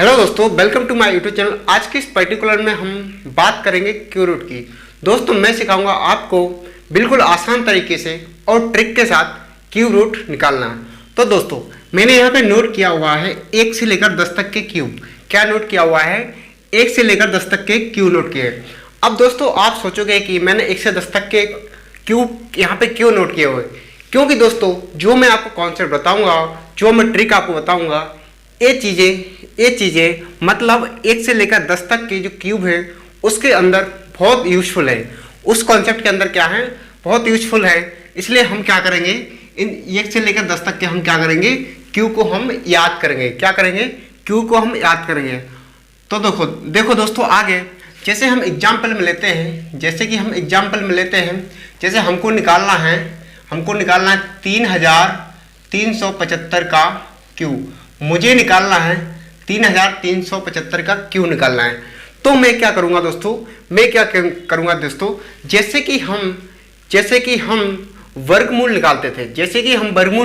Hello दोस्तों, welcome to my YouTube channel. आज के इस पर्टिकुलर में हम बात करेंगे क्यू रूट की। दोस्तों मैं सिखाऊंगा आपको बिल्कुल आसान तरीके से और ट्रिक के साथ क्यू रूट निकालना। तो दोस्तों मैंने यहाँ पे नोट किया हुआ है 1 से लेकर 10 तक के क्यूब। क्या नोट किया हुआ है? 1 से लेकर 10 तक के क्यू नोट किए। अब दोस्तों आप सोचोगे कि मैंने 1 से 10 तक के क्यूब यहाँ पे क्यों नोट किए हुए, क्योंकि दोस्तों जो मैं आपको कॉन्सेप्ट बताऊँगा, जो मैं ट्रिक आपको बताऊँगा, ये चीज़ें मतलब 1 से लेकर 10 तक के जो क्यूब है उसके अंदर बहुत यूजफुल है। उस कॉन्सेप्ट के अंदर क्या है, बहुत यूजफुल है। इसलिए हम क्या करेंगे, इन 1 से लेकर 10 तक के हम क्या करेंगे, क्यू को हम याद करेंगे। क्या करेंगे? क्यू को हम याद करेंगे। तो देखो दोस्तों, आगे जैसे हम एग्जाम्पल में लेते हैं, जैसे हमको निकालना है 3375 का क्यू। मुझे निकालना है 3375 का क्यू निकालना है। तो मैं क्या करूंगा दोस्तों, जैसे कि हम वर्गमूल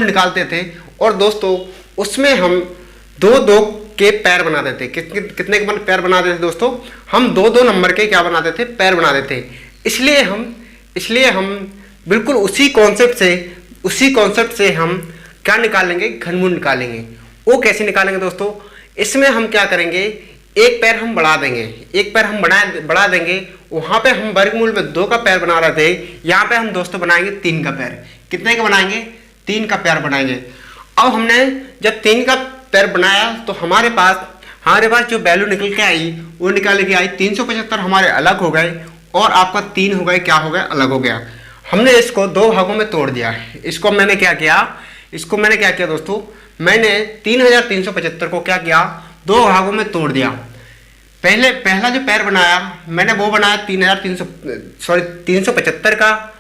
निकालते थे, और दोस्तों उसमें हम दो के पैर बना देते। कितने के पैर बना देते दोस्तों? हम दो नंबर के क्या बना देते? पैर बना देते। इसलिए हम बिल्कुल उसी कॉन्सेप्ट से हम क्या निकालेंगे, घनमूल निकालेंगे। वो कैसे निकालेंगे दोस्तों? इसमें हम क्या करेंगे, एक पैर हम बढ़ा देंगे। वहां पे हम वर्गमूल में 2 का पैर बना रहे थे, यहाँ पे हम दोस्तों बनाएंगे 3 का पैर। कितने का बनाएंगे? 3 का पैर बनाएंगे। अब हमने जब 3 का पैर बनाया तो हमारे पास जो वैल्यू निकल के आई वो निकाल के आई 375 हमारे अलग हो गए, और आपका 3 हो गए, क्या हो गया, अलग हो गया। हमने इसको 2 भागों में तोड़ दिया। इसको मैंने क्या किया दोस्तों, मैंने 3375 को क्या किया, 2 भागों में तोड़ दिया। पहला जो पैर बनाया मैंने वो बनाया 375 का,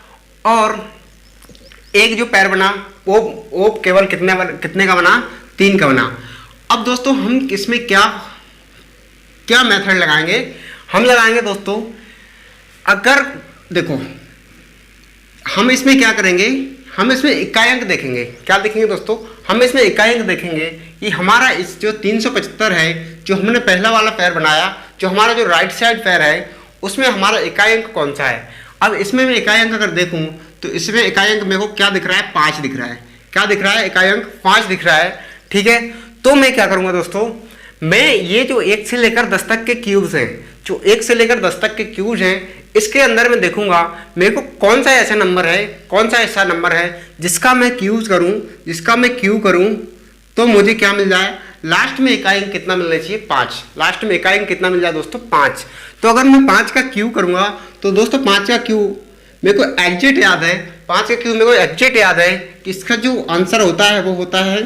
और एक जो पैर बना वो केवल कितने का बना? 3 का बना। अब दोस्तों हम इसमें क्या मेथड लगाएंगे? हम लगाएंगे दोस्तों, अगर देखो हम इसमें क्या करेंगे, हम इसमें इकाई अंक देखेंगे। क्या देखेंगे दोस्तों? हम इसमें इकाई अंक देखेंगे कि हमारा इस जो 375 है, जो हमने पहला वाला पैर बनाया, जो हमारा जो राइट साइड पैर है, उसमें हमारा इकाई अंक कौन सा है। अब इसमें मैं इकाई अंक अगर देखूं तो इसमें इकाई अंक मेरे को क्या दिख रहा है? 5 दिख रहा है। क्या दिख रहा है? इकाई अंक 5 दिख रहा है। ठीक है, तो मैं क्या करूंगा दोस्तों, मैं ये जो 1 से लेकर 10 तक के क्यूब्स हैं, इसके अंदर मैं देखूंगा मेरे को कौन सा ऐसा नंबर है जिसका मैं क्यू करूं तो मुझे क्या मिल जाए, लास्ट में इकाई अंक कितना मिलना चाहिए? 5। लास्ट में इकाई अंक कितना मिल जाए दोस्तों? 5। तो अगर मैं 5 का क्यू करूंगा तो दोस्तों 5 का क्यू मेरे को एग्जैक्ट याद है। 5 का क्यू मेरे को एग्जैक्ट याद है कि इसका जो आंसर होता है वो होता है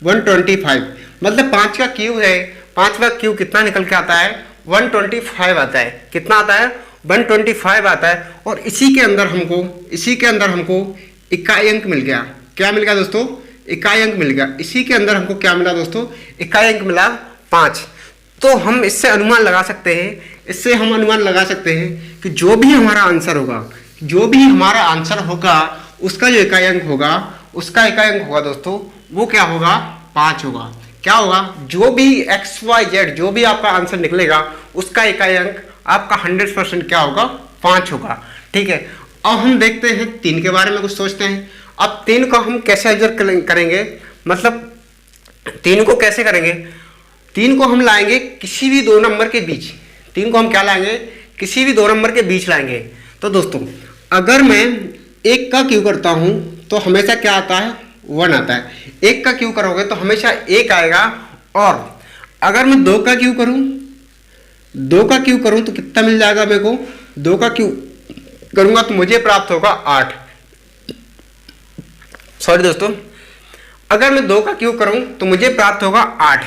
125। मतलब 5 का क्यू है, 5 का क्यू कितना निकल के आता है? 125 आता है। कितना आता है? 125 आता है। और इसी के अंदर हमको इकाई अंक मिल गया। क्या मिल गया दोस्तों? इकाई अंक मिल गया। इसी के अंदर हमको क्या मिला दोस्तों? इकाई अंक मिला 5। तो हम इससे अनुमान लगा सकते हैं कि जो भी हमारा आंसर होगा उसका जो इकाई अंक होगा दोस्तों वो क्या होगा? 5 होगा। क्या होगा? जो भी XYZ जो भी आपका आंसर निकलेगा उसका इकाई अंक आपका 100% क्या होगा? 5 होगा। ठीक है, अब हम देखते हैं 3 के बारे में कुछ सोचते हैं। अब 3 को हम कैसे एडजस्ट करेंगे, मतलब 3 को कैसे करेंगे? 3 को हम लाएंगे किसी भी 2 नंबर के बीच। 3 को हम क्या लाएंगे? किसी भी 2 नंबर के बीच लाएंगे। तो दोस्तों अगर मैं 1 का क्यू करता हूं तो हमेशा क्या आता है? 1 आता है। 1 का क्यू करोगे तो हमेशा 1 आएगा। और अगर मैं 2 का क्यू करूं तो कितना मिल जाएगा मेरे को? 2 का क्यू करूंगा तो मुझे प्राप्त होगा 8। सॉरी दोस्तों, अगर मैं 2 का क्यू करूं तो मुझे प्राप्त होगा 8।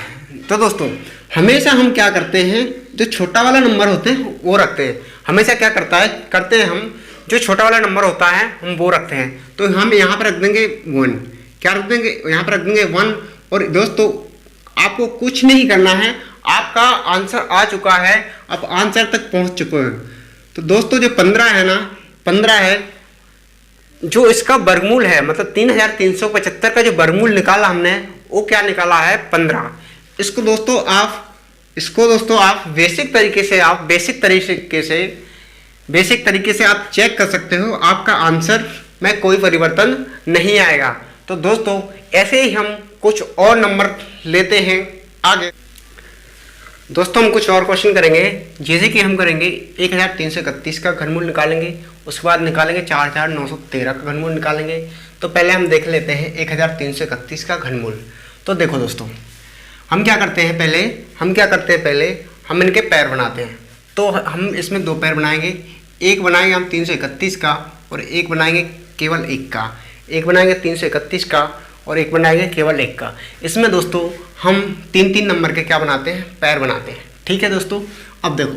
तो दोस्तों हमेशा हम क्या करते हैं, जो छोटा वाला नंबर होते हैं वो रखते हैं। हमेशा क्या करते हैं हम, जो छोटा वाला नंबर होता है हम वो रखते हैं। तो हम यहाँ पर रख देंगे 1। क्या रख देंगे? यहाँ पर रख देंगे 1। और दोस्तों आपको कुछ नहीं करना है, आपका आंसर आ चुका है, आप आंसर तक पहुँच चुके हैं। तो दोस्तों जो 15 है, जो इसका वर्गमूल है, मतलब 3375 का जो वर्गमूल निकाला हमने वो क्या निकाला है? 15। इसको दोस्तों आप इसको दोस्तों आप बेसिक तरीके से आप चेक कर सकते हो, आपका आंसर में कोई परिवर्तन नहीं आएगा। तो दोस्तों ऐसे ही हम कुछ और नंबर लेते हैं आगे। दोस्तों हम कुछ और क्वेश्चन करेंगे, जैसे कि हम करेंगे 1331 का घनमूल निकालेंगे, उसके बाद निकालेंगे 4913 का घनमूल निकालेंगे। तो पहले हम देख लेते हैं 1331 का घनमूल। तो देखो दोस्तों हम क्या करते हैं पहले हम इनके पैर बनाते हैं। तो हम इसमें दो पैर बनाएंगे, एक बनाएंगे हम 331 का और एक बनाएंगे केवल 1 का। एक बनाएंगे 331 का और एक बनाएंगे केवल 1 का। इसमें दोस्तों हम 3-3 नंबर के क्या बनाते हैं, पैर बनाते हैं। ठीक है दोस्तों, अब देखो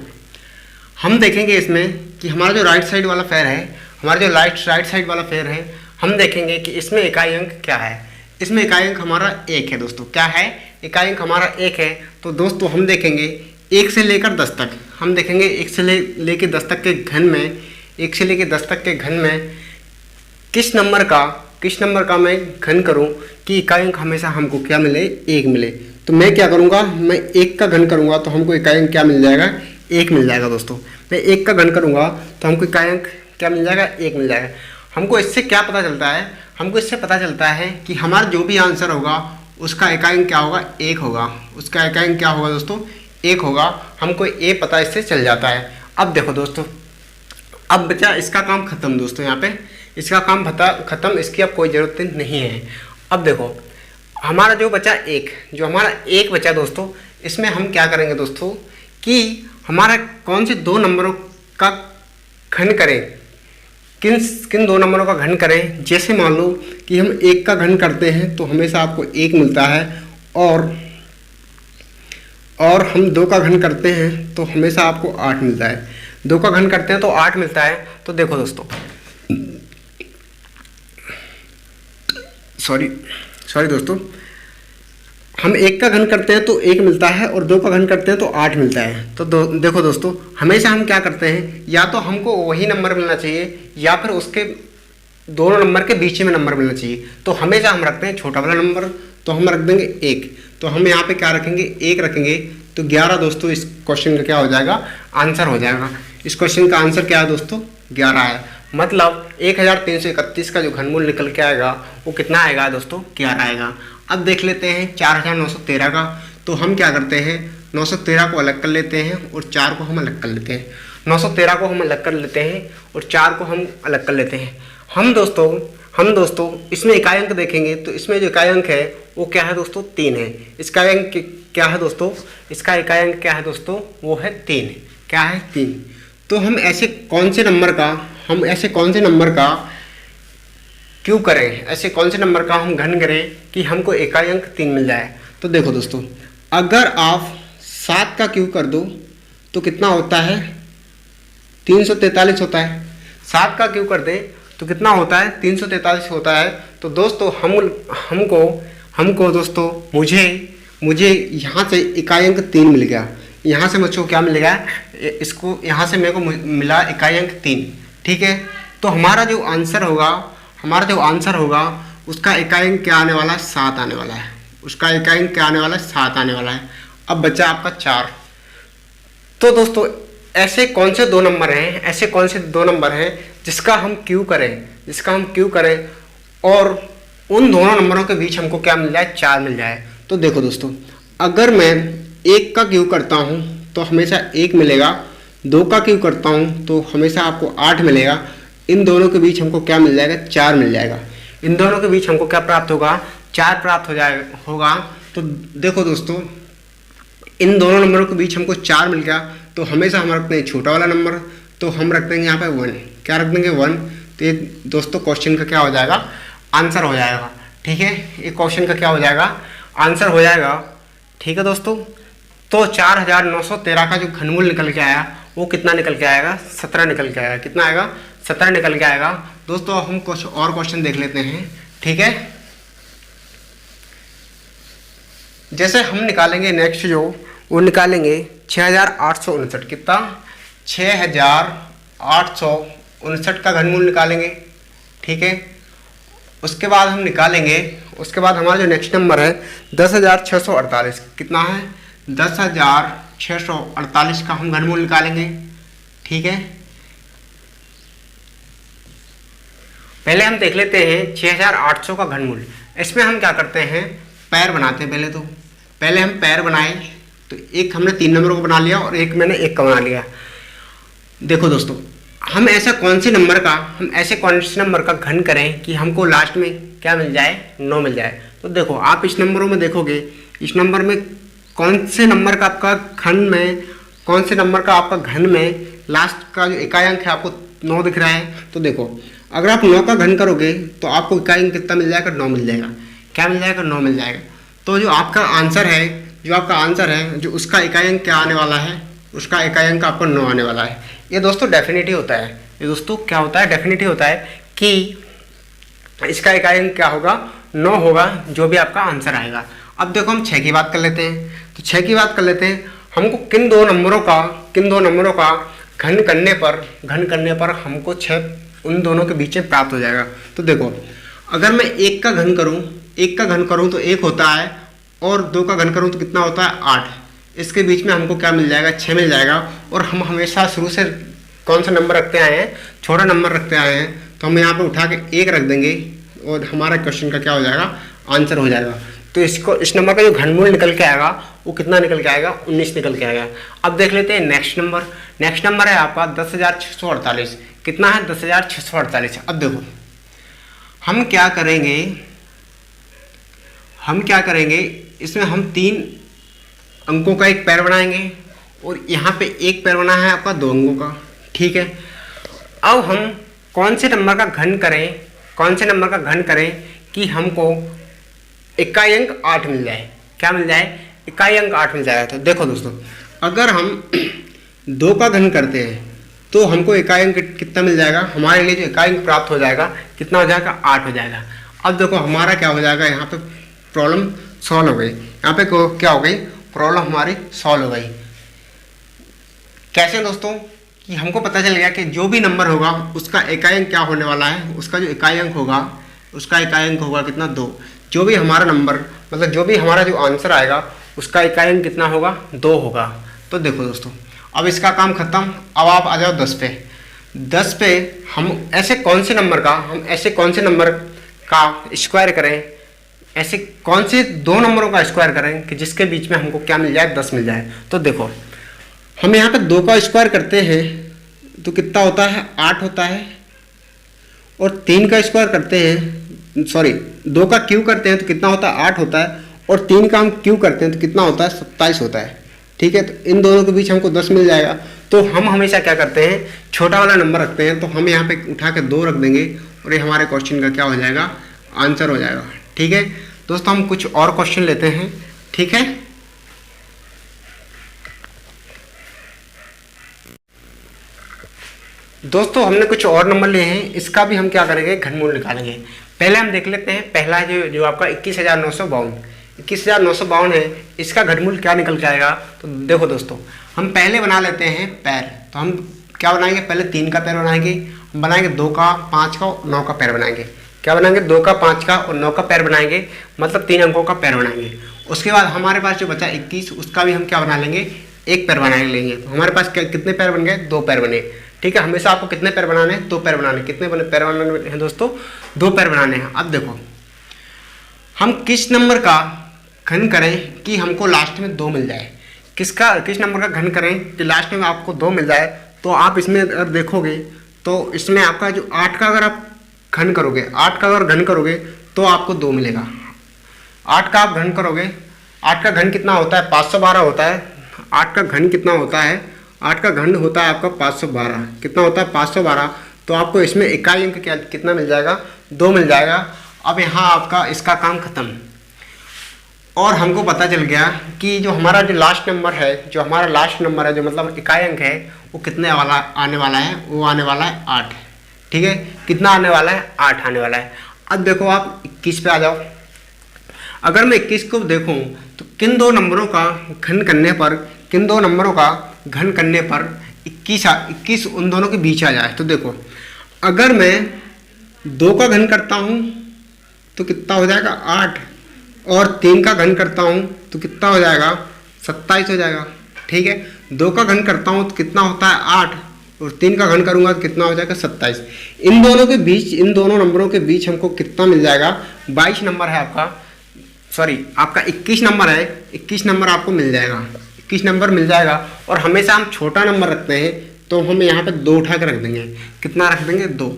हम देखेंगे इसमें कि हमारा जो राइट साइड वाला पैर है, राइट साइड वाला पैर है, हम देखेंगे कि इसमें इकाई अंक क्या है। इसमें इकाई अंक हमारा 1 है दोस्तों। क्या है? इकाई अंक हमारा 1 है। तो दोस्तों हम देखेंगे 1 से लेकर 10 तक, हम देखेंगे 1 से लेकर 10 तक के घन में, 1 से लेकर 10 तक के घन में किस नंबर का मैं घन करूं कि इकाई अंक हमेशा हमको क्या मिले, 1 मिले। तो मैं क्या करूंगा, मैं 1 का घन करूंगा तो हमको इकाई अंक क्या मिल जाएगा, 1 मिल जाएगा दोस्तों। मैं 1 का घन करूंगा तो हमको इकाई अंक क्या मिल जाएगा, 1 मिल जाएगा। हमको इससे क्या पता चलता है, हमको इससे पता चलता है कि हमारा जो भी आंसर होगा उसका इकाई अंक क्या होगा, 1 होगा। उसका इकाई अंक क्या होगा दोस्तों, 1 होगा। हमको ये पता इससे चल जाता है। अब देखो दोस्तों, अब बचा इसका काम खत्म दोस्तों। यहाँ पे इसका काम खत्म, इसकी अब कोई ज़रूरत नहीं है। अब देखो हमारा जो हमारा एक बचा दोस्तों, इसमें हम क्या करेंगे दोस्तों कि हमारा कौन से 2 नंबरों का घन करें, किन 2 नंबरों का घन करें। जैसे मान लो कि हम 1 का घन करते हैं तो हमेशा आपको 1 मिलता है, और हम 2 का घन करते हैं तो हमेशा आपको 8 मिलता है। 2 का घन करते हैं तो 8 मिलता है। तो देखो दोस्तों, सॉरी दोस्तों, हम 1 का घन करते हैं तो 1 मिलता है और 2 का घन करते हैं तो 8 मिलता है। तो देखो दोस्तों, हमेशा हम क्या करते हैं, या तो हमको वही नंबर मिलना चाहिए या फिर उसके दोनों नंबर के बीच में नंबर मिलना चाहिए। तो हमेशा हम रखते हैं छोटा वाला नंबर, तो हम रख देंगे 1। तो हम यहाँ पे क्या रखेंगे, 1 रखेंगे। तो 11 दोस्तों इस क्वेश्चन का क्या हो जाएगा, आंसर हो जाएगा। इस क्वेश्चन का आंसर क्या है दोस्तों, 11 है। मतलब 1331 का जो घनमूल निकल के आएगा वो कितना आएगा दोस्तों, 11 आएगा। अब देख लेते हैं 4913 का। तो हम क्या करते हैं, 913 को अलग कर लेते हैं और 4 को हम अलग कर लेते हैं। 913 को हम अलग कर लेते हैं और 4 को हम अलग कर लेते हैं। हम दोस्तों इसमें इकाई अंक देखेंगे तो इसमें जो इकाई अंक है वो क्या है दोस्तों, 3 है। इसका अंक क्या है दोस्तों, इसका इकाई अंक क्या है दोस्तों, वो है 3। क्या है, 3। तो हम ऐसे कौन से नंबर का क्यों करें, ऐसे कौन से नंबर का हम घन करें कि हमको इकाई अंक 3 मिल जाए। तो देखो दोस्तों, अगर आप 7 का क्यों कर दो तो कितना होता है, 343 होता है। 7 का क्यों कर दें तो कितना होता है, 343 होता है। तो दोस्तों हमको दोस्तों मुझे यहाँ से इकाई अंक 3 मिल गया। यहाँ से मुझको क्या मिल गया, इसको यहाँ से मेरे को मिला इकाई अंक 3। ठीक है, तो हमारा जो आंसर होगा उसका इकाई अंक क्या आने वाला है, 7 आने वाला है। उसका इकाई अंक क्या आने वाला है, 7 आने वाला है। अब बचा आपका 4। तो दोस्तों ऐसे कौन से 2 नंबर हैं जिसका हम क्यू करें और उन दोनों नंबरों के बीच हमको क्या मिल जाए, 4 मिल जाए। तो देखो दोस्तों, अगर मैं 1 का क्यू करता हूँ तो हमेशा 1 मिलेगा, 2 का क्यू करता हूँ तो हमेशा आपको 8 मिलेगा। इन दोनों के बीच हमको क्या मिल जाएगा, 4 मिल जाएगा। इन दोनों के बीच हमको क्या प्राप्त होगा, 4 प्राप्त होगा। तो देखो दोस्तों, इन दोनों नंबरों के बीच हमको 4 मिल गया। तो हमेशा हम रखते हैं छोटा वाला नंबर, तो हम रख देंगे यहाँ पे 1। क्या रख देंगे, 1। तो ये दोस्तों क्वेश्चन का क्या हो जाएगा, आंसर हो जाएगा। ठीक है, ये क्वेश्चन का क्या हो जाएगा, आंसर हो जाएगा। ठीक है दोस्तों, तो 4913 का जो घनमूल निकल के आया वो कितना निकल के आएगा, 17 निकल के आएगा। कितना आएगा, 17 निकल के आएगा। दोस्तों हम कुछ और क्वेश्चन देख लेते हैं। ठीक है, जैसे हम निकालेंगे नेक्स्ट वो निकालेंगे 6859। कितना, 6859 का घनमूल निकालेंगे। ठीक है, उसके बाद हमारा जो नेक्स्ट नंबर है 10,648। कितना है, 10,648। 648 का हम घनमूल निकालेंगे। ठीक है, पहले हम देख लेते हैं 6800 का घनमूल। इसमें हम क्या करते हैं, पैर बनाते हैं। पहले हम पैर बनाए, तो एक हमने 3 नंबरों को बना लिया और एक मैंने 1 का बना लिया। देखो दोस्तों, हम ऐसे कौन से नंबर का घन करें कि हमको लास्ट में क्या मिल जाए, 9 मिल जाए। तो देखो आप इस नंबरों में देखोगे, इस नंबर में कौन से नंबर का आपका घन में लास्ट का जो इकाई अंक है आपको 9 दिख रहा है। तो देखो अगर आप 9 का घन करोगे तो आपको इकाई अंक कितना मिल जाएगा, 9 मिल जाएगा। क्या मिल जाएगा, 9 मिल जाएगा। तो जो आपका आंसर है, जो उसका इकाई अंक क्या आने वाला है, उसका इकाई अंक आपको 9 आने वाला है। ये दोस्तों डेफिनेटली होता है। ये दोस्तों क्या होता है, डेफिनेटली होता है कि इसका इकाई अंक क्या होगा, 9 होगा, जो भी आपका आंसर आएगा। अब देखो हम 6 की बात कर लेते हैं। तो 6 की बात कर लेते हैं, हमको किन दो नंबरों का घन करने पर हमको 6 उन दोनों के बीच में प्राप्त हो जाएगा। तो देखो अगर मैं 1 का घन करूं तो 1 होता है, और 2 का घन करूं तो कितना होता है, 8। इसके बीच में हमको क्या मिल जाएगा, 6 मिल जाएगा। और हम हमेशा शुरू से कौन सा नंबर रखते आए हैं, छोटा नंबर रखते आए हैं। तो हम यहाँ पे उठा के 1 रख देंगे और हमारा क्वेश्चन का क्या हो जाएगा, आंसर हो जाएगा। तो इस नंबर का जो घनमूल निकल के आएगा वो कितना निकल के आएगा, 19 निकल के आएगा। अब देख लेते हैं नेक्स्ट नंबर है आपका 10,648। कितना है, 10,648। अब देखो हम क्या करेंगे, इसमें हम 3 अंकों का एक पैर बनाएंगे और यहाँ पे एक पैर बना है आपका 2 अंकों का। ठीक है, अब हम कौन से नंबर का घन करें कि हमको इकाई अंक 8 मिल जाए। क्या मिल जाए, इकाई अंक 8 मिल जाएगा। तो देखो दोस्तों, अगर हम 2 का घन करते हैं तो हमको इकाई अंक कितना मिल जाएगा, हमारे लिए जो इकाई अंक प्राप्त हो जाएगा कितना हो जाएगा, 8 हो जाएगा। अब देखो हमारा क्या हो जाएगा, यहाँ पे प्रॉब्लम सॉल्व हो गई। यहाँ पे क्या हो गई, प्रॉब्लम हमारी सॉल्व हो गई। कैसे दोस्तों, कि हमको पता चल गया कि जो भी नंबर होगा उसका इकाई अंक क्या होने वाला है, उसका जो इकाई अंक होगा कितना, 2। जो भी हमारा नंबर, मतलब जो भी हमारा जो आंसर आएगा उसका इकाई अंक कितना होगा, 2 होगा। तो देखो दोस्तों, अब इसका काम खत्म। अब आप आ जाओ 10 पे। 10 पे हम ऐसे कौन से नंबर का स्क्वायर करें, ऐसे कौन से 2 नंबरों का स्क्वायर करें कि जिसके बीच में हमको क्या मिल जाए, 10 मिल जाए। तो देखो हम यहाँ पे 2 का स्क्वायर करते हैं तो कितना होता है, 8 होता है। और 3 का स्क्वायर करते हैं, 2 का क्यू करते हैं तो कितना होता है, 8 होता है। और 3 का हम क्यू करते हैं तो कितना होता है, 27 होता है। ठीक है, तो इन दोनों के बीच हमको 10 मिल जाएगा। तो हम हमेशा क्या करते हैं, छोटा वाला नंबर रखते हैं। तो हम यहाँ पे उठा के 2 रख देंगे और ये हमारे क्वेश्चन का क्या हो जाएगा, आंसर हो जाएगा। ठीक है दोस्तों, हम कुछ और क्वेश्चन लेते हैं। ठीक है, दोस्तों हमने कुछ और नंबर लिए हैं, इसका भी हम क्या करेंगे, घनमूल निकालेंगे। पहले हम देख लेते हैं, पहला जो आपका 21,952 है, इसका घनमूल क्या निकल के आएगा। तो देखो दोस्तों, हम पहले बना लेते हैं पैर। तो हम क्या बनाएंगे, पहले 3 का पैर बनाएंगे, हम बनाएंगे 2 का, 5 का और 9 का पैर बनाएंगे। क्या बनाएंगे, 2 का, 5 का और 9 का पैर बनाएंगे, मतलब 3 अंकों का पैर बनाएंगे। उसके बाद हमारे पास जो बचा 21, उसका भी हम क्या बना लेंगे, एक पैर बना लेंगे। तो हमारे पास कितने पैर बन गए, 2 पैर बने। ठीक है, हमेशा आपको कितने पैर बनाने हैं, 2 पैर बनाने। कितने पैर बनाने हैं दोस्तों, 2 पैर बनाने हैं। अब देखो हम किस नंबर का घन करें कि हमको लास्ट में 2 मिल जाए। किस नंबर का घन करें कि लास्ट में आपको 2 मिल जाए। तो आप इसमें अगर देखोगे तो इसमें आपका जो 8 का अगर आप घन करोगे, 8 का अगर घन करोगे तो आपको 2 मिलेगा। 8 का आप घन करोगे, 8 का घन कितना होता है, 512 होता है। 8 का घन कितना होता है, 8 का घन होता है आपका 512। कितना होता है, 512। तो आपको इसमें इकाई अंक कितना मिल जाएगा, 2 मिल जाएगा। अब यहाँ आपका इसका काम खत्म। और हमको पता चल गया कि जो हमारा लास्ट नंबर है, जो मतलब इकाई अंक है, वो कितने वाला आने वाला है, वो आने वाला है 8। ठीक है, कितना आने वाला है, 8 आने वाला है। अब देखो आप 21 पे आ जाओ। अगर मैं 21 को देखूं तो किन दो नंबरों का घन करने पर 21 उन दोनों के बीच आ जाए। तो देखो अगर मैं 2 का घन करता हूं तो कितना हो जाएगा, 8। और 3 का घन करता हूं तो कितना हो जाएगा, 27 हो जाएगा। ठीक है। 2 का घन करता हूँ तो कितना होता है 8, और 3 का घन करूंगा तो कितना हो जाएगा 27। इन दोनों के बीच, इन दोनों नंबरों के बीच हमको कितना मिल जाएगा, 22 नंबर है आपका, सॉरी आपका 21 नंबर है, 21 नंबर आपको मिल जाएगा, 21 नंबर मिल जाएगा। और हमेशा हम छोटा नंबर रखते हैं तो हम यहाँ पे 2 उठा के रख देंगे, कितना रख देंगे 2,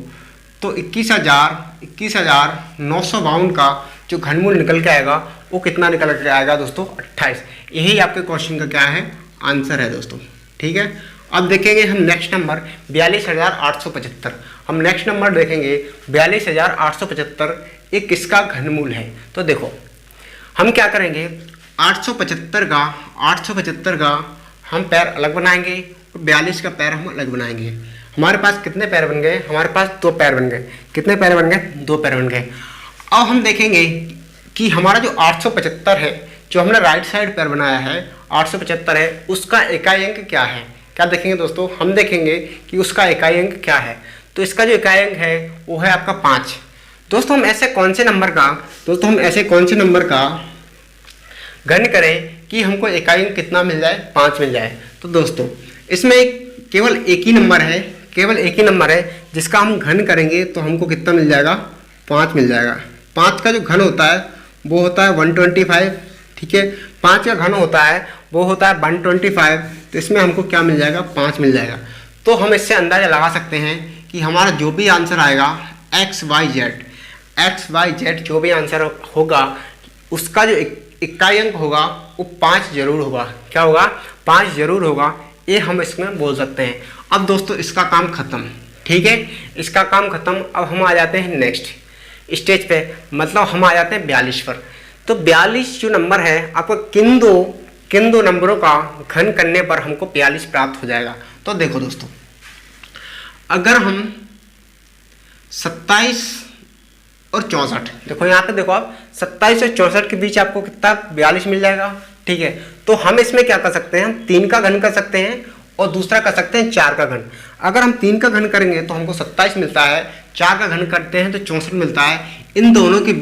तो 21,952 का जो घनमूल निकल के आएगा वो कितना निकल के आएगा दोस्तों 28। यही आपके क्वेश्चन का क्या है आंसर है दोस्तों, ठीक है। अब देखेंगे हम नेक्स्ट नंबर 42,875। हम नेक्स्ट नंबर देखेंगे 42,875, ये किसका घनमूल है। तो देखो हम क्या करेंगे, 875 का हम पैर अलग बनाएंगे और 42 का पैर हम अलग बनाएंगे। हमारे पास कितने पैर बन गए, हमारे पास 2 पैर बन गए। कितने पैर बन गए, 2 पैर बन गए। अब हम देखेंगे कि हमारा जो 875 है, जो हमने राइट साइड पैर बनाया है 875 है, उसका इकाई अंक क्या है। क्या देखेंगे दोस्तों, हम देखेंगे कि उसका इकाई अंक क्या है। तो इसका जो इकाई अंक है वो है आपका 5। दोस्तों हम ऐसे कौन से नंबर का घन करें कि हमको इकाई अंक कितना मिल जाए, 5 मिल जाए। तो दोस्तों इसमें केवल एक ही नंबर है जिसका हम घन करेंगे तो हमको कितना मिल जाएगा, 5 मिल जाएगा। 5 का जो घन होता है वो होता है 125, ठीक है। 5 का घन होता है वो होता है 125, तो इसमें हमको क्या मिल जाएगा, 5 मिल जाएगा। तो हम इससे अंदाजा लगा सकते हैं कि हमारा जो भी आंसर आएगा एक्स वाई जेड जो भी आंसर होगा उसका जो इकाई अंक होगा वो 5 जरूर होगा। क्या होगा, 5 जरूर होगा, ये हम इसमें बोल सकते हैं। अब दोस्तों इसका काम खत्म, ठीक है, इसका काम खत्म। अब हम आ जाते हैं नेक्स्ट स्टेज पे, मतलब हम आ जाते हैं 42 पर। तो 42 जो नंबर है आपको किन दो नंबरों का घन करने पर हमको 42 प्राप्त हो जाएगा। तो देखो दोस्तों, अगर हम 27 और 64, देखो यहाँ पे देखो आप 27 और 64 के बीच आपको कितना 42 मिल जाएगा, ठीक है। तो हम इसमें क्या कर सकते हैं, हम 3 का घन कर सकते हैं और दूसरा कर सकते हैं 4 का घन। अगर हम 3 का घन करेंगे तो हमको 27 मिलता है, 4 का घन करते हैं तो 64 मिलता है। इन दोनों के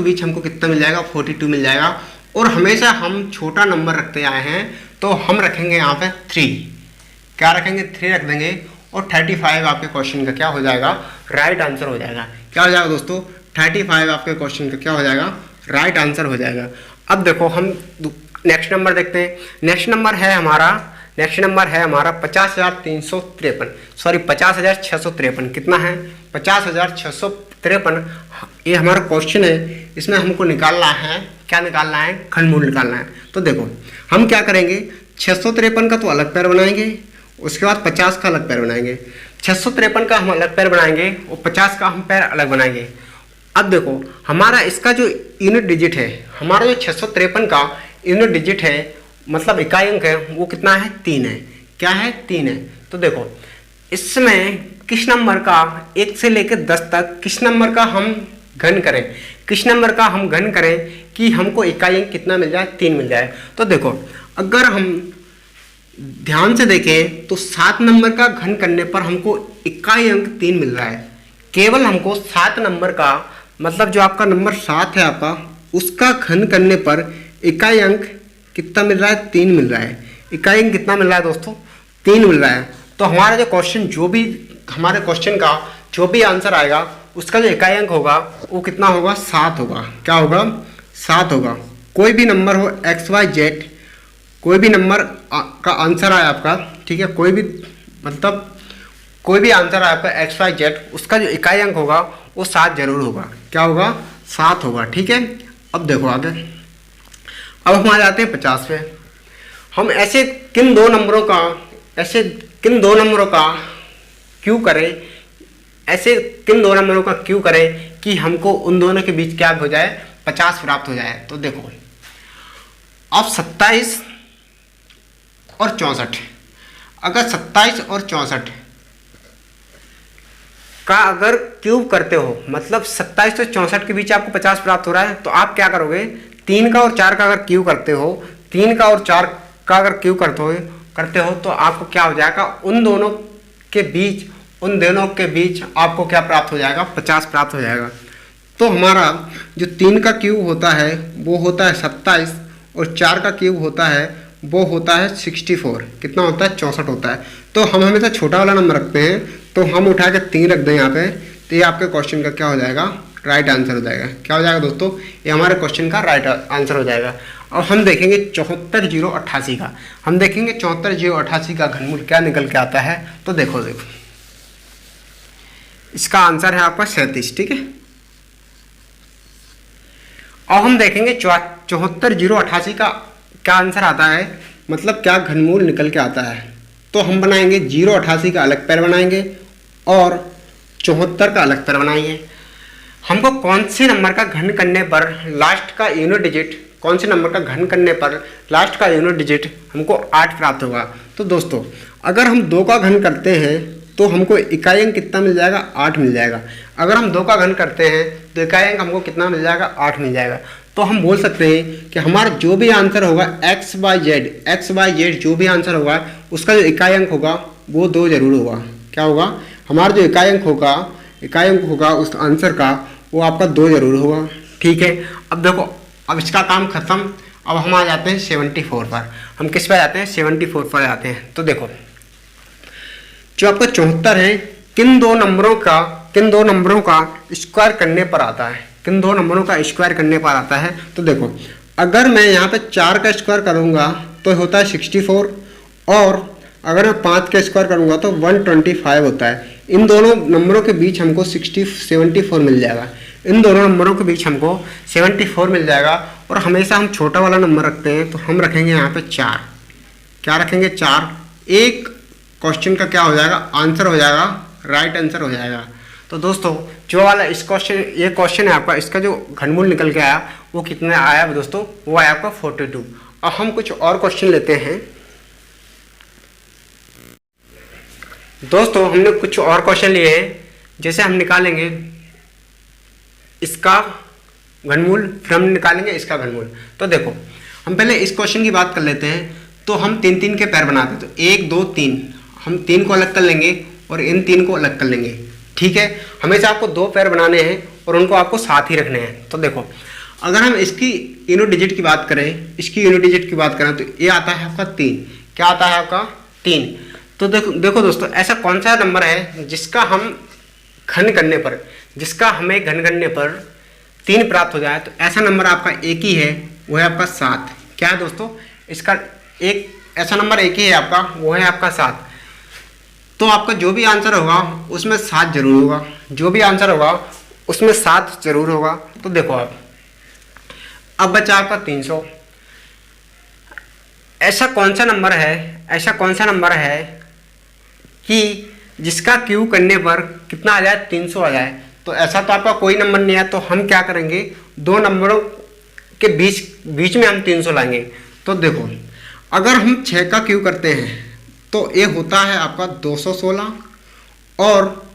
बीच हमको कितना मिल जाएगा, 42 मिल जाएगा। और हमेशा हम छोटा नंबर रखते आए हैं तो हम रखेंगे यहाँ पे 3, क्या रखेंगे 3 रख देंगे। और 35 आपके क्वेश्चन का क्या हो जाएगा, राइट आंसर हो जाएगा। क्या हो जाएगा दोस्तों, 35 आपके क्वेश्चन का क्या हो जाएगा, राइट आंसर हो जाएगा। अब देखो हम नेक्स्ट नंबर देखते हैं। नेक्स्ट नंबर है हमारा 50,353, सॉरी 50,653। कितना है, 50,653। ये हमारा क्वेश्चन है, इसमें हमको निकालना है, क्या निकालना है, घनमूल निकालना है। तो देखो हम क्या करेंगे, 653 का तो अलग पैर बनाएंगे, उसके बाद 50 का अलग पैर बनाएंगे। 653 का हम अलग पैर बनाएंगे और 50 का हम पैर अलग बनाएंगे। अब देखो हमारा इसका जो यूनिट डिजिट है, हमारा जो 653 का यूनिट डिजिट है, मतलब इकाई अंक है, वो कितना है, 3 है। क्या है, 3 है। तो देखो इसमें किस नंबर का 1 से लेकर 10 तक किस नंबर का हम घन करें, कि हमको इकाई अंक कितना मिल जाए, 3 मिल जाए। तो देखो अगर हम ध्यान से देखें तो 7 नंबर का घन करने पर हमको इकाई अंक 3 मिल रहा है। केवल हमको 7 नंबर का, मतलब जो आपका नंबर 7 है आपका, उसका घन करने पर इकाई अंक कितना मिल रहा है, 3 मिल रहा है। इकाई अंक कितना मिल रहा है दोस्तों, 3 मिल रहा है। तो हमारा जो क्वेश्चन, हमारे क्वेश्चन का जो भी आंसर आएगा उसका जो इकाई अंक होगा वो कितना होगा, 7 होगा। क्या होगा, 7 होगा। कोई भी नंबर हो एक्स वाई जेड, कोई भी नंबर का आंसर आए आपका, ठीक है, कोई भी आंसर आए आपका एक्स वाई जेड, उसका जो इकाई अंक होगा वो 7 जरूर होगा। क्या होगा, 7 होगा, ठीक है। अब देखो आगे, अब हम आ जाते हैं 50 पे। हम ऐसे किन दो नंबरों का क्यू करें कि हमको उन दोनों के बीच क्या हो जाए, 50 प्राप्त हो जाए। तो देखो अब 27 और 64, अगर 27 और 64 का अगर क्यूब करते हो, मतलब 27 और 64 के बीच आपको 50 प्राप्त हो रहा है, तो आप क्या करोगे, 3 का और 4 का अगर क्यूब करते हो, 3 का और 4 का अगर क्यूब करते हो तो आपको क्या हो जाएगा, उन दोनों के बीच आपको क्या प्राप्त हो जाएगा, 50 प्राप्त हो जाएगा। तो हमारा जो 3 का क्यूब होता है वो होता है 27 और 4 का क्यूब होता है वो होता है 64। कितना होता है? 64 होता है। तो हम हमेशा छोटा वाला नंबर रखते हैं, तो हम उठा के 3 रख दें यहाँ पे, तो ये आपके क्वेश्चन का क्या हो जाएगा? राइट आंसर हो जाएगा। क्या हो जाएगा दोस्तों? ये हमारे क्वेश्चन का राइट आंसर हो जाएगा। और हम देखेंगे 74,088 का, हम देखेंगे 74,088 का घनमूल क्या निकल के आता है। तो देखो इसका आंसर है आपका 37, ठीक है। और हम देखेंगे 74,088 का क्या आंसर आता है, मतलब क्या घनमूल निकल के आता है। तो हम बनाएंगे 088 का अलग पैर बनाएंगे और 74 का अलग पैर बनाएंगे। हमको कौन से नंबर का घन करने पर लास्ट का यूनिट डिजिट, कौन से नंबर का घन करने पर लास्ट का यूनिट डिजिट हमको 8 प्राप्त होगा। तो दोस्तों अगर हम 2 का घन करते हैं तो हमको इकाई अंक कितना मिल जाएगा? 8 मिल जाएगा। अगर हम 2 का घन करते हैं तो इकाई अंक हमको कितना मिल जाएगा? 8 मिल जाएगा। तो हम बोल सकते हैं कि हमारा जो भी आंसर होगा एक्स बाई जेड जो भी आंसर होगा उसका जो इकाई अंक होगा वो 2 जरूर होगा। क्या होगा? हमारा जो इकाई अंक होगा उस आंसर का वो आपका 2 जरूर होगा, ठीक है। अब देखो, अब इसका काम खत्म। अब हम आ जाते हैं 74 पर। हम किस पर जाते हैं? 74 पर जाते हैं। तो देखो जो आपका 74 है, किन दो नंबरों का स्क्वायर करने पर आता है, किन दो नंबरों का स्क्वायर करने पर आता है। तो देखो अगर मैं यहाँ पे 4 का स्क्वायर करूँगा तो होता है 64, और अगर मैं 5 का स्क्वायर करूँगा तो 125 होता है। इन दोनों नंबरों के बीच हमको 74 मिल जाएगा। इन दोनों नंबरों के बीच हमको 74 मिल जाएगा। और हमेशा हम छोटा वाला नंबर रखते हैं, तो हम रखेंगे यहाँ पे 4। क्या रखेंगे? 4। एक क्वेश्चन का क्या हो जाएगा? आंसर हो जाएगा, राइट आंसर हो जाएगा। तो दोस्तों जो वाला ये क्वेश्चन है आपका, इसका जो घनमूल निकल के आया वो कितना आया दोस्तों? वो आया आपका 42। और हम कुछ और क्वेश्चन लेते हैं दोस्तों। हमने कुछ और क्वेश्चन लिए हैं, जैसे हम निकालेंगे इसका घनमूल, फिर हम निकालेंगे इसका घनमूल। तो देखो हम पहले इस क्वेश्चन की बात कर लेते हैं। तो हम 3-3 के पैर बनाते हैं, तो 1 2 3, हम 3 को अलग कर लेंगे और इन 3 को अलग कर लेंगे, ठीक है। हमेशा आपको 2 पैर बनाने हैं और उनको आपको साथ ही रखने हैं। तो देखो अगर हम इसकी यूनिट डिजिट की बात करें, तो ये आता है आपका 3। क्या आता है आपका? 3। तो देखो दोस्तों, ऐसा कौन सा नंबर है जिसका हमें घन करने पर 3 प्राप्त हो जाए। तो ऐसा नंबर आपका एक ही है, वो है आपका 7। क्या है दोस्तों? इसका एक ऐसा नंबर एक ही है आपका, वो है आपका 7। तो आपका जो भी आंसर होगा उसमें 7 जरूर होगा, जो भी आंसर होगा उसमें 7 जरूर होगा। तो देखो अब बचा आपका 300। ऐसा कौन सा नंबर है कि जिसका क्यू करने पर कितना आ जाए? 300 आ जाए। तो ऐसा तो आपका कोई नंबर नहीं है। तो हम क्या करेंगे? 2 नंबरों के बीच में हम 300 लाएंगे। तो देखो अगर हम 6 का क्यू करते हैं तो ये होता है आपका 216, और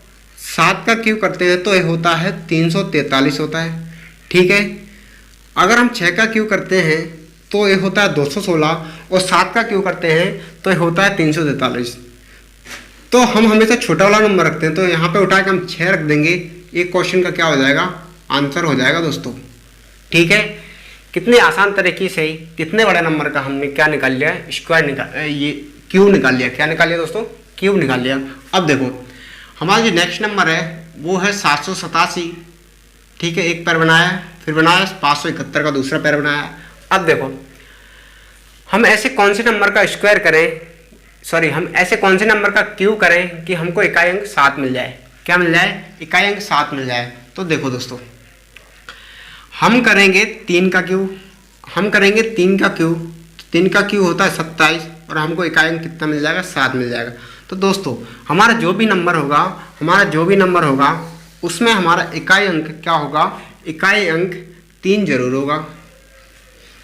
7 का क्यू करते हैं तो ये होता है 343 होता है, ठीक है। अगर हम 6 का क्यू करते हैं तो ये होता है 216, और 7 का क्यू करते हैं तो ये होता है 343। तो हम हमेशा छोटा वाला नंबर रखते हैं, तो यहाँ पे उठा के हम 6 रख देंगे। एक क्वेश्चन का क्या हो जाएगा? आंसर हो जाएगा दोस्तों, ठीक है। कितने आसान तरीके से कितने बड़े नंबर का हमने क्या निकाल लिया? ये क्यूब निकाल लिया। क्या निकाल लिया दोस्तों? क्यूब निकाल लिया। अब देखो हमारा जो नेक्स्ट नंबर है वो है 787, ठीक है। एक पैर बनाया, फिर बनाया 571 का दूसरा पैर बनाया। अब देखो हम ऐसे कौन से नंबर का स्क्वायर करें, हम ऐसे कौन से नंबर का क्यू करें कि हमको इकाई अंक 7 मिल जाए। क्या मिल जाए? इकाई अंक 7 मिल जाए। तो देखो दोस्तों हम करेंगे 3 का क्यू, 3 का क्यू होता है 27, और हमको इकाई अंक कितना मिल जाएगा? 7 मिल जाएगा। तो दोस्तों हमारा जो भी नंबर होगा उसमें हमारा इकाई अंक क्या होगा? इकाई अंक 3 जरूर होगा।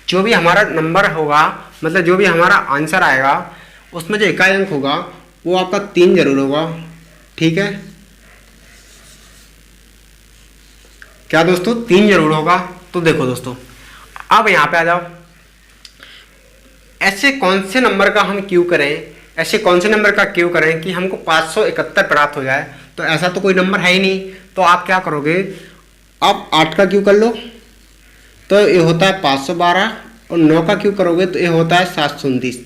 जो भी हमारा नंबर होगा, मतलब जो भी हमारा आंसर आएगा उसमें जो इकाई अंक होगा वो आपका 3 जरूर होगा, ठीक है। क्या दोस्तों? 3 जरूर होगा। तो देखो दोस्तों अब यहाँ पे आ जाओ। ऐसे कौन से नंबर का क्यू करें कि हमको 571 प्राप्त हो जाए। तो ऐसा तो कोई नंबर है ही नहीं। तो आप क्या करोगे? आप 8 का क्यू कर लो, तो ये होता है 512, और 9 का क्यूब करोगे तो ये होता है 729।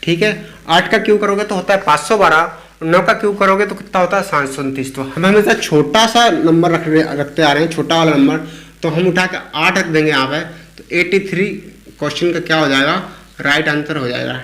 ठीक है, 8 का क्यूब करोगे तो होता है 512, और 9 का क्यूब करोगे तो कितना होता है 729। तो हम हमेशा छोटा सा नंबर रखते आ रहे हैं, छोटा वाला नंबर, तो हम उठा के 8 रख देंगे यहाँ पे, तो 83 क्वेश्चन का क्या हो जाएगा, राइट आंसर हो जाएगा।